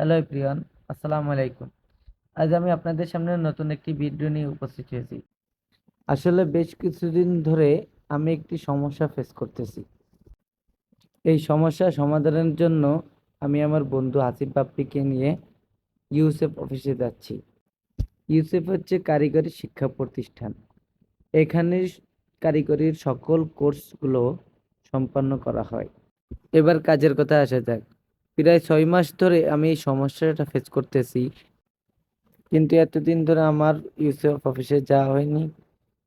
Hello প্রিয়ন, আসসালামু আলাইকুম। আজ আমি আপনাদের সামনে নতুন একটি ভিডিও নিয়ে উপস্থিত হয়েছি। আসলে বেশ কিছুদিন ধরে আমি একটি সমস্যা ফেস করতেছি। এই সমস্যা সমাধানের জন্য আমি আমার বন্ধু আসিফ বাপ্পিকে নিয়ে ইউসেফ অফিসে যাচ্ছি। ইউসেফ হচ্ছে কারিগরি শিক্ষা প্রতিষ্ঠান। এখানে কারিগরির সকল কোর্সগুলো সম্পন্ন করা হয়। এবার কাজের কথা আসা যাক। প্রায় 6 মাস ধরে আমি এই সমস্যাটা ফেস করতেছি, কিন্তু এতদিন ধরে আমার ইউসেফ অফিসে যাওয়া হয়নি।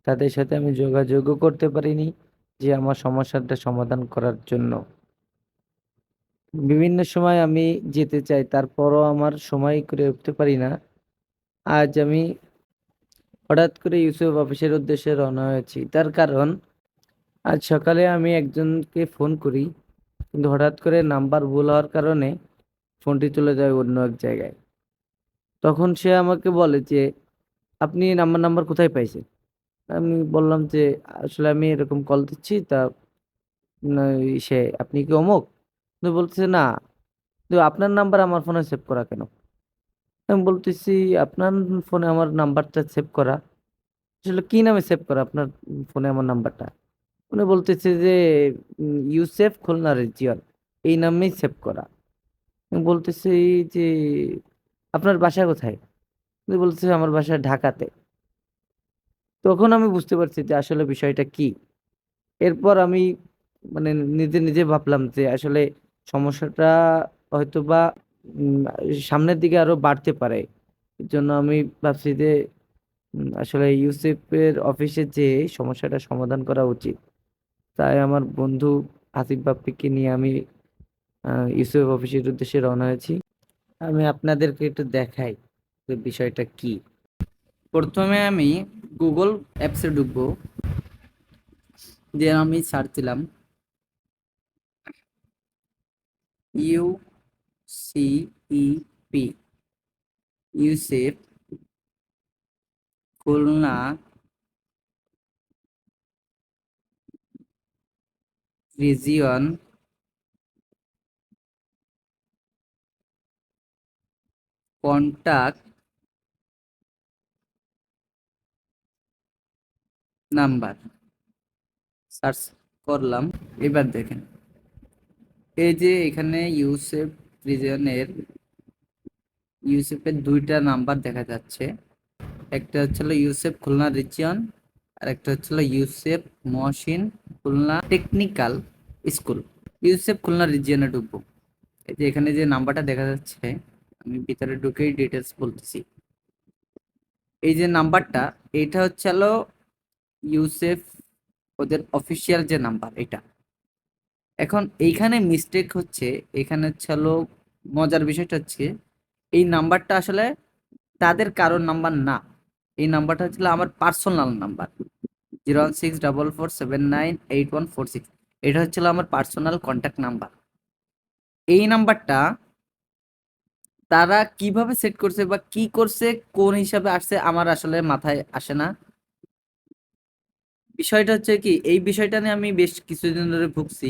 তাদের সাথে আমি যোগাযোগও করতে পারিনি যে আমার সমস্যাটা সমাধান করার জন্য। বিভিন্ন সময় আমি যেতে চাই, তারপরও আমার সময় করে উঠতে পারি না। আজ আমি হঠাৎ করে ইউসুফ অফিসের উদ্দেশ্যে রওনা হয়েছি। তার কারণ, আজ সকালে আমি একজনকে ফোন করি, কিন্তু হঠাৎ করে নাম্বার ভুল হওয়ার কারণে ফোনটি চলে যায় অন্য এক জায়গায়। তখন সে আমাকে বলে যে, আপনি আমার নাম্বার কোথায় পাইছেন? আমি বললাম যে, আসলে আমি এরকম কল দিচ্ছি, তা না, সে আপনি কি অমুক? তো বলতেছে না, তো আপনার নাম্বার আমার ফোনে সেভ করা কেন? আমি বলতেছি, আপনার ফোনে আমার নাম্বারটা সেভ করা? আসলে কি নামে সেভ করা আপনার ফোনে আমার নাম্বারটা? উনি বলতেছে যে ইউসেফ খুলনা রিজিয়ন, এই নামেই সেভ করা। আমি বলতেছি যে, আপনার বাসা কোথায়? উনি বলতেছে আমার বাসা ঢাকাতে। তখন আমি বুঝতে পারছি যে আসলে বিষয়টা কি। এরপর আমি মানে নিজে নিজে ভাবলাম যে আসলে সমস্যাটা হয়তোবা উম, সামনের দিকে আরো বাড়তে পারে। এর জন্য আমি ভাবছি যে আসলে ইউসেফের অফিসে যে সমস্যাটা সমাধান করা উচিত। তাই আমার বন্ধু আসিফ বাপ্পিকে নিয়ে আমি ইউসেফ অফিসের উদ্দেশ্যে রওনা হয়েছি। আমি আপনাদেরকে একটু দেখাই যে বিষয়টা কি। প্রথমে আমি গুগল অ্যাপসে ঢুকবো, দিয়ে আমি সার্চ দিলাম UCEP, UCEP Khulna region contact number search করলাম। এবার দেখেন, এই যে এখানে ইউসেফের দুইটা নাম্বার দেখা যাচ্ছে। একটা হচ্ছিল ইউসেফ খুলনা রিজিয়ন, আর একটা হচ্ছিল UCEP Mohsin Khulna technical school. UCEP Khulna রিজিয়নে ঢুকবো। এই যে এখানে যে নাম্বারটা দেখা যাচ্ছে, আমি ভিতরে ঢুকেই ডিটেলস বলতেছি। এই যে নাম্বারটা, এটা হচ্ছে হলো ইউসেফ ওদের অফিসিয়াল যে নাম্বার এটা। এখন এইখানে মিস্টেক হচ্ছে, এখানে হচ্ছে হলো মজার বিষয়টা হচ্ছে, এই নাম্বারটা আসলে তাদের কারোর নাম্বার না। এই নাম্বারটা হচ্ছিল আমার পার্সোনাল নাম্বার, 01644798146। এটা হচ্ছিল আমার পার্সোনাল কন্ট্যাক্ট নাম্বার। এই নাম্বারটা তারা কিভাবে সেট করছে বা কি করছে, কোন হিসাবে আসছে, আমার আসলে মাথায় আসে না। বিষয়টা হচ্ছে কি, এই বিষয়টা নিয়ে আমি বেশ কিছুদিন ধরে ভুগছি।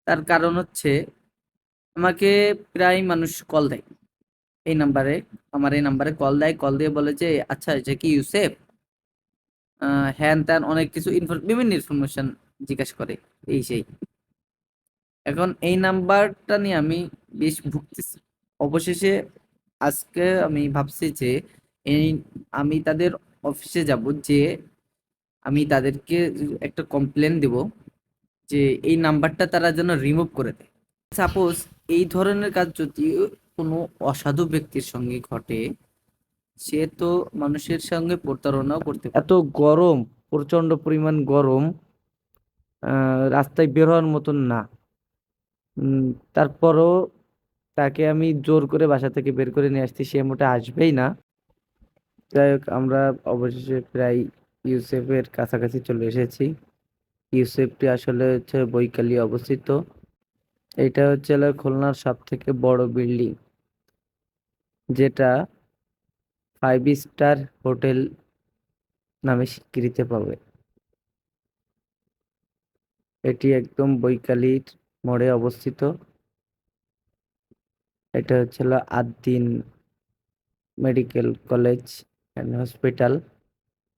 তার কারণ হচ্ছে, আমাকে প্রায় মানুষ কল দেয় এই নাম্বারে, আমার এই নাম্বারে কল দেয়, কল দিয়ে বলে যে, আচ্ছা এটা কি ইউসেফ? হ্যান ত্যান অনেক কিছু বিভিন্ন ইনফরমেশন জিজ্ঞাসা করে, এই সেই। এখন এই নাম্বারটা নিয়ে আমি বেশ ভুগতেছি। অবশেষে আজকে আমি ভাবছি যে এই আমি তাদের অফিসে যাব, যে আমি তাদেরকে একটা কমপ্লেন দেব যে এই নাম্বারটা তারা যেন রিমুভ করে দেয়। সাপোজ এই ধরনের কাজ যদি কোনো অসাধু ব্যক্তির সঙ্গে ঘটে, সে তো মানুষের সঙ্গে প্রতারণাও করতে পারে। এত গরম, প্রচন্ড পরিমাণ গরম, রাস্তায় বের হওয়ার মতন না। উম, তারপরও তাকে আমি জোর করে বাসা থেকে বের করে নিয়ে আসছি, সে মোটে আসবেই না। যাই হোক, আমরা অবশেষে প্রায় ইউসেফের কাছাকাছি চলে এসেছি। ইউসেফটি আসলে হচ্ছে বৈকালী অবস্থিত। এটা হচ্ছে হলো খুলনার সব থেকে বড় বিল্ডিং, যেটা 5 স্টার হোটেল নামে স্বীকৃতি পাবে। এটি একদম বৈকালীর মোড়ে অবস্থিত। এটা হচ্ছিল Ad-din medical college and hospital.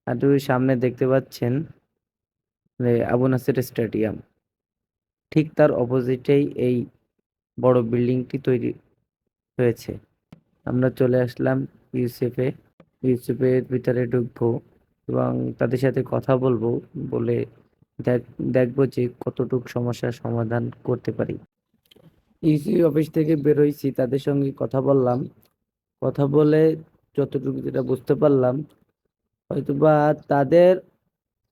আর ওই সামনে দেখতে পাচ্ছেন আবু নাসের স্টেডিয়াম, ঠিক তার অপোজিটেই এই বড় বিল্ডিংটি তৈরি হয়েছে। আমরা চলে আসলাম ইউসেফে। ইউসেফের ভিতরে ঢুকবো এবং তাদের সাথে কথা বলবো, বলে দেখবো যে কতটুকু সমস্যার সমাধান করতে পারি। ইউসি অফিস থেকে বেরোইছি, তাদের সঙ্গে কথা বললাম। কথা বলে যতটুকু যেটা বুঝতে পারলাম, হয়তোবা তাদের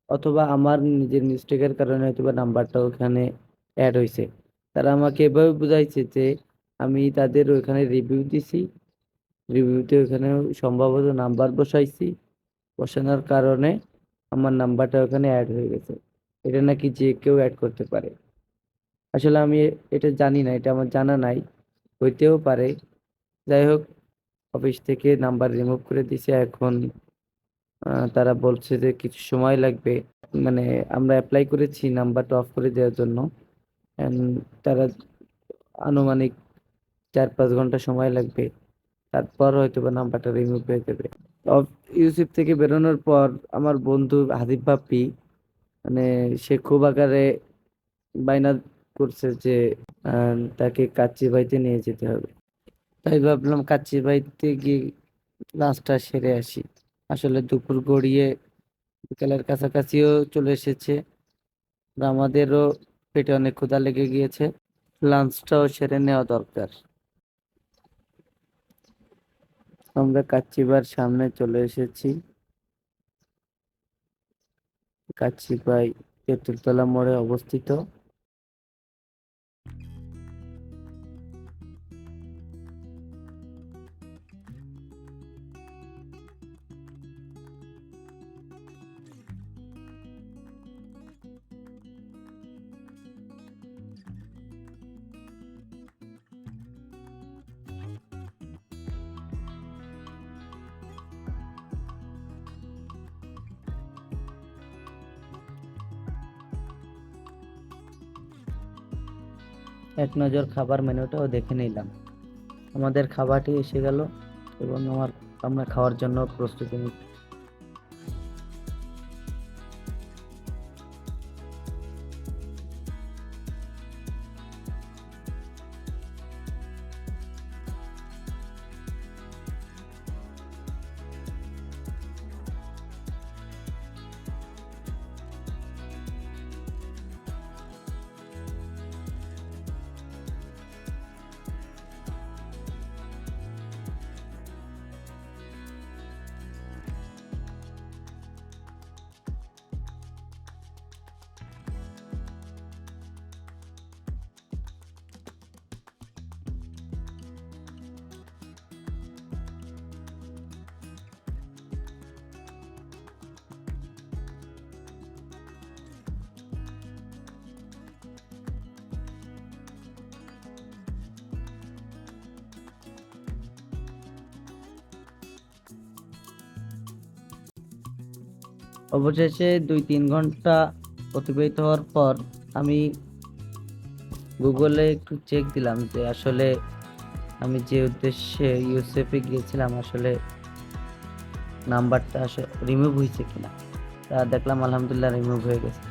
অথবা আমার নিজের মিস্টেকের কারণে হয়তোবা নাম্বারটা ওখানে অ্যাড হয়েছে। তারা আমাকে এভাবে বুঝাইছে যে আমি তাদের ওইখানে রিভিউ দিছি, রিভিউতে ওখানে সম্ভবত নাম্বার বসাইছি, বসানোর কারণে আমার নাম্বারটা ওখানে অ্যাড হয়ে গেছে। এটা নাকি যে কেউ অ্যাড করতে পারে। আসলে আমি এটা জানি না, এটা আমার জানা নাই, হইতেও পারে। যাই হোক, অফিস থেকে নাম্বার রিমুভ করে দিছে। এখন তারা বলছে যে কিছু সময় লাগবে, মানে আমরা অ্যাপ্লাই করেছি নাম্বারটা অফ করে দেওয়ার জন্য। And তারা আনুমানিক 4-5 ঘন্টা সময় লাগবে, তারপর হয়তো বা নাম্বারটা রিমুভ হয়ে যাবে। ইউসিপ থেকে বেরোনোর পর আমার বন্ধু হাদিব বাপ্পি, মানে সে খুব আকারে বায়না করছে যে তাকে কাচ্চি বাইতে নিয়ে যেতে হবে। তাই ভাবলাম কাচ্চি বাইতে গিয়ে লাঞ্চটা সেরে আসি। আসলে দুপুর গড়িয়ে বিকালের কাছাকাছিও চলে এসেছে, আর আমাদেরও পেটে অনেক ক্ষুধা লেগে গিয়েছে, লাঞ্চটাও সেরে নেওয়া দরকার। আমরা কাচ্চিবার সামনে চলে এসেছি। কাচ্চিবাই তেঁতুলতলা মোড়ে অবস্থিত। এক নজর খাবার মেনুটাও দেখে নিলাম। আমাদের খাবারটি এসে গেল এবং আমরা খাওয়ার জন্য প্রস্তুতি নিচ্ছি। অবশেষে 2-3 ঘন্টা অতিবাহিত হওয়ার পর আমি গুগলে একটু চেক দিলাম যে আসলে আমি যে উদ্দেশ্যে ইউসেফে গিয়েছিলাম আসলে নাম্বারটা আসলে রিমুভ হয়েছে কিনা। তা দেখলাম আলহামদুলিল্লাহ রিমুভ হয়ে গেছে।